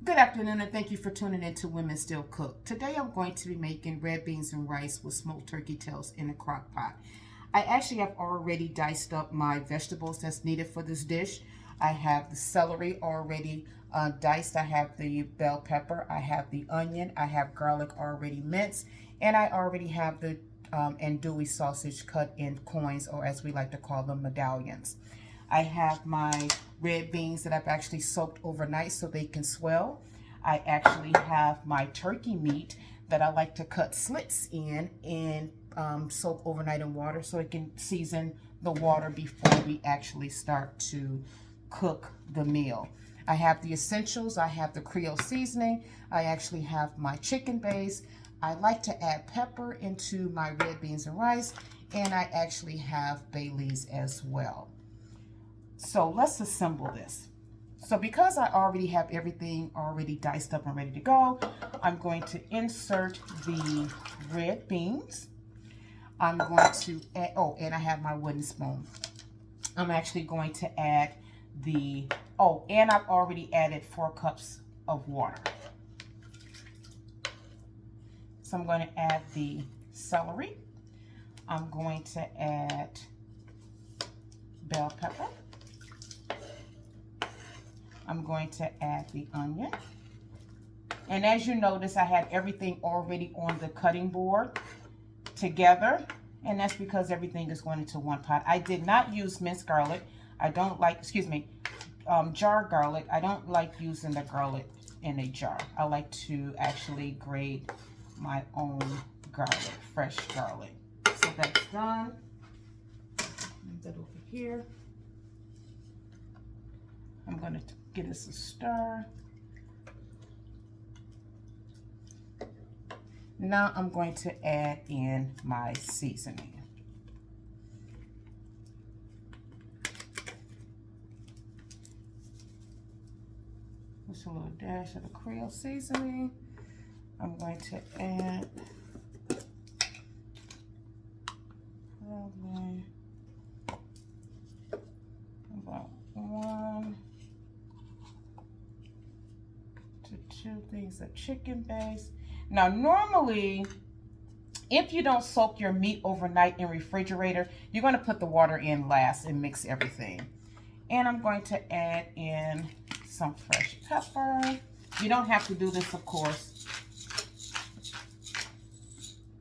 Good afternoon and thank you for tuning in to Women Still Cook. Today I'm going to be making red beans and rice with smoked turkey tails in a crock pot. I actually have already diced up my vegetables that's needed for this dish. I have the celery already diced. I have the bell pepper. I have the onion. I have garlic already minced. And I already have the andouille sausage cut in coins, or as we like to call them, medallions. I have my red beans that I've actually soaked overnight so they can swell. I actually have my turkey meat that I like to cut slits in and soak overnight in water so it can season the water before we actually start to cook the meal. I have the essentials. I have the Creole seasoning. I actually have my chicken base. I like to add pepper into my red beans and rice, and I actually have bay leaves as well. So let's assemble this. So because I already have everything already diced up and ready to go, I'm going to insert the red beans. I'm going to add, oh, and I have my wooden spoon. I'm actually going to add the, oh, and I've already added 4 cups of water. So I'm going to add the celery. I'm going to add bell pepper. I'm going to add the onion. And as you notice, I had everything already on the cutting board together. And that's because everything is going into one pot. I did not use minced garlic. I don't like, jar garlic. I don't like using the garlic in a jar. I like to actually grate my own garlic, fresh garlic. So that's done. Move that over here. I'm going to give this a stir. Now I'm going to add in my seasoning. Just a little dash of the Creole seasoning. I'm going to add probably about 1 to 2 things of chicken base. Now normally, if you don't soak your meat overnight in refrigerator, you're going to put the water in last and mix everything. And I'm going to add in some fresh pepper. You don't have to do this, of course,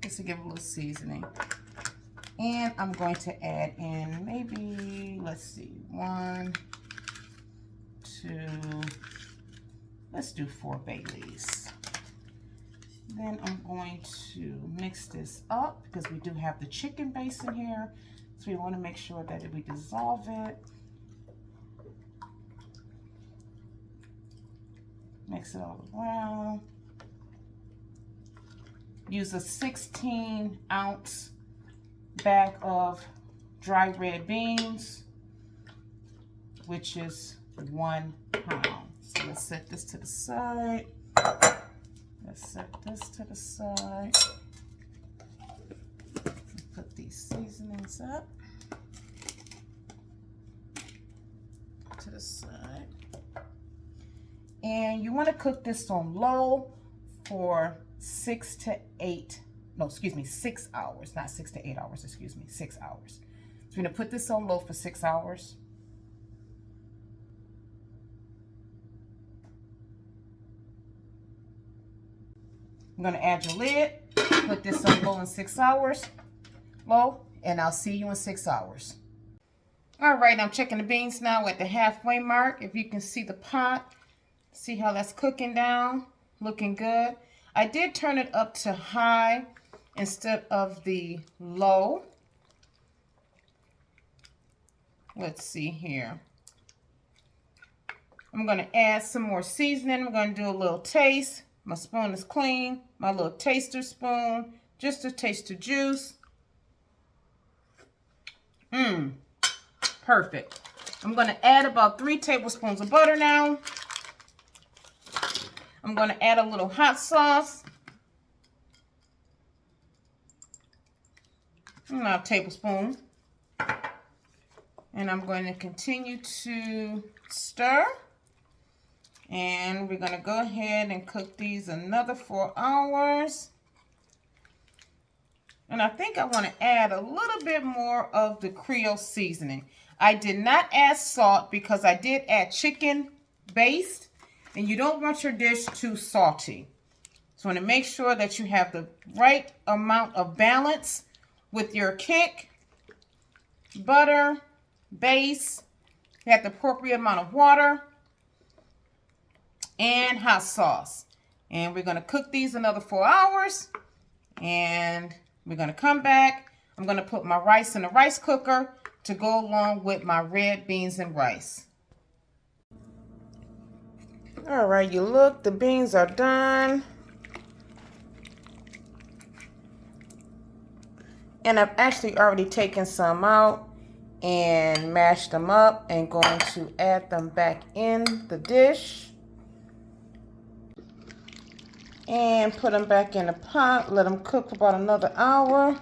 just to give a little seasoning. And I'm going to add in maybe, let's see, 1, 2, let's do 4 bay leaves. Then I'm going to mix this up because we do have the chicken base in here. So we want to make sure that we dissolve it. Mix it all around. Use a 16-ounce bag of dry red beans, which is 1 pound. So let's set this to the side. Let's set this to the side. Put these seasonings up to the side. And you want to cook this on low for 6 hours, not 6 to 8 hours, 6 hours. So we're going to put this on low for 6 hours. I'm going to add your lid, put this on low in 6 hours, and I'll see you in 6 hours. All right, I'm checking the beans now at the halfway mark. If you can see the pot, see how that's cooking down, looking good. I did turn it up to high instead of the low. Let's see here. I'm going to add some more seasoning. I'm going to do a little taste. My spoon is clean. My little taster spoon, just to taste the juice. Perfect. I'm going to add about 3 tablespoons of butter now. I'm going to add a little hot sauce. Not a tablespoon. And I'm going to continue to stir. And we're going to go ahead and cook these another 4 hours. And I think I want to add a little bit more of the Creole seasoning. I did not add salt because I did add chicken based. And you don't want your dish too salty. So you want to make sure that you have the right amount of balance with your kick, butter, base. You have the appropriate amount of water and hot sauce. And we're going to cook these another 4 hours. And we're going to come back. I'm going to put my rice in the rice cooker to go along with my red beans and rice. All right, you look, the beans are done. And I've actually already taken some out and mashed them up and going to add them back in the dish. And put them back in the pot, let them cook for about another hour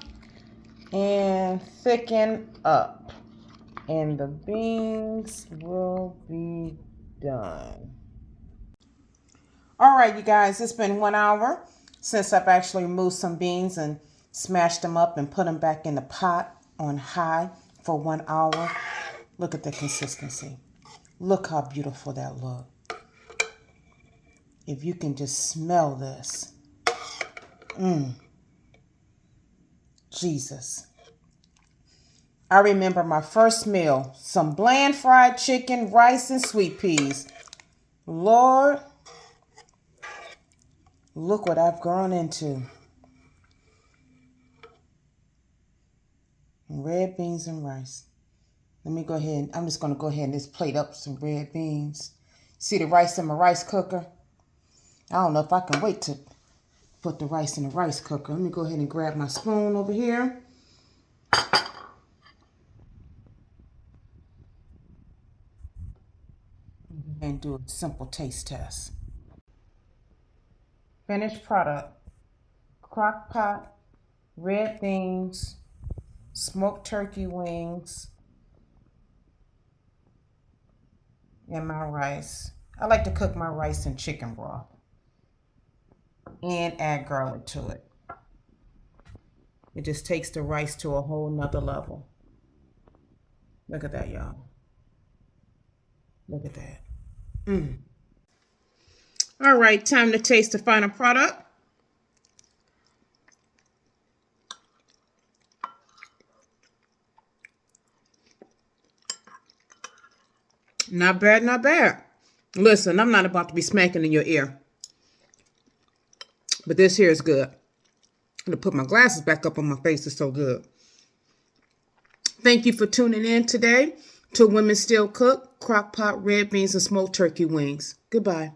and thicken up. And the beans will be done. All right, you guys, it's been 1 hour since I've actually removed some beans and smashed them up and put them back in the pot on high for 1 hour. Look at the consistency. Look how beautiful that looks. If you can just smell this. Jesus. I remember my first meal, some bland fried chicken, rice, and sweet peas. Lord, look what I've grown into. Red beans and rice. Let me go ahead. I'm just going to go ahead and just plate up some red beans. See the rice in my rice cooker? I don't know if I can wait to put the rice in the rice cooker. Let me go ahead and grab my spoon over here. And do a simple taste test. Finished product. Crockpot, red beans, smoked turkey wings, and my rice. I like to cook my rice in chicken broth and add garlic to it. It just takes the rice to a whole nother level. Look at that, y'all. Look at that. All right, time to taste the final product. Not bad, not bad. Listen, I'm not about to be smacking in your ear. But this here is good. I'm going to put my glasses back up on my face. It's so good. Thank you for tuning in today to Women Still Cook, Crockpot, red beans, and smoked turkey wings. Goodbye.